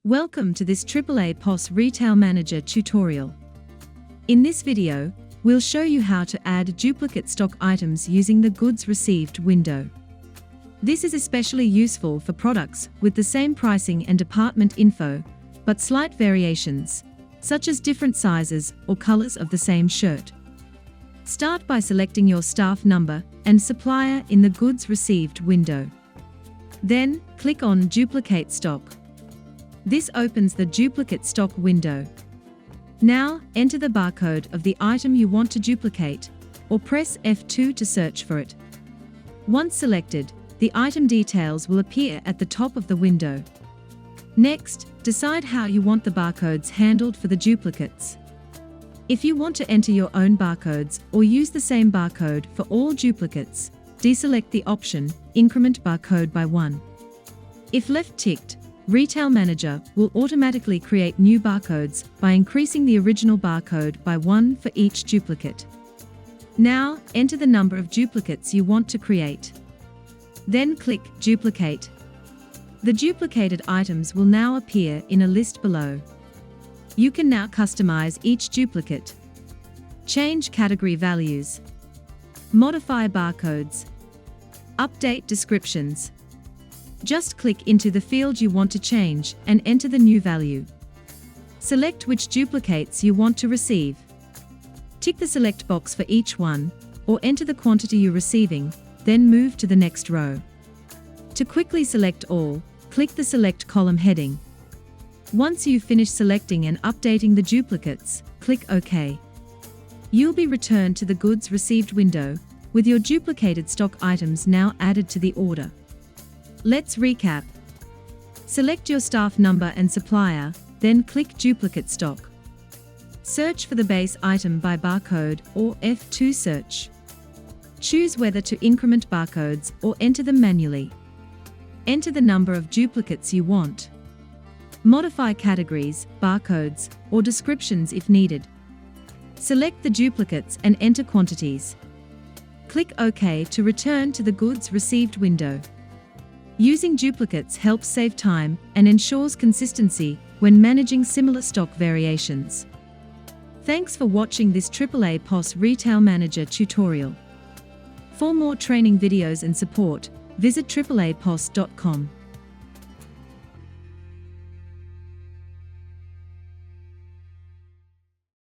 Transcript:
Welcome to this AAAPOS RetailManager tutorial. In this video, we'll show you how to add duplicate stock items using the Goods Received window. This is especially useful for products with the same pricing and department info, but slight variations, such as different sizes or colors of the same shirt. Start by selecting your staff number and supplier in the Goods Received window. Then, click on Duplicate Stock. This opens the Duplicate Stock window. Now, enter the barcode of the item you want to duplicate, or press F2 to search for it. Once selected, the item details will appear at the top of the window. Next, decide how you want the barcodes handled for the duplicates. If you want to enter your own barcodes or use the same barcode for all duplicates, deselect the option Increment Barcode by 1. If left ticked, RetailManager will automatically create new barcodes by increasing the original barcode by 1 for each duplicate. Now, enter the number of duplicates you want to create. Then click Duplicate. The duplicated items will now appear in a list below. You can now customize each duplicate. Change category values. Modify barcodes. Update descriptions. Just click into the field you want to change and enter the new value. Select which duplicates you want to receive. Tick the select box for each one, or enter the quantity you're receiving, then move to the next row. To quickly select all, click the Select column heading. Once you've finished selecting and updating the duplicates, click OK. You'll be returned to the Goods Received window, with your duplicated stock items now added to the order. Let's recap. Select your staff number and supplier, then click Duplicate Stock. Search for the base item by barcode or F2 search. Choose whether to increment barcodes or enter them manually. Enter the number of duplicates you want. Modify categories, barcodes, or descriptions if needed. Select the duplicates and enter quantities. Click OK to return to the Goods Received window. Using duplicates helps save time and ensures consistency when managing similar stock variations. Thanks for watching this AAAPOS RetailManager tutorial. For more training videos and support, visit AAAPOS.com.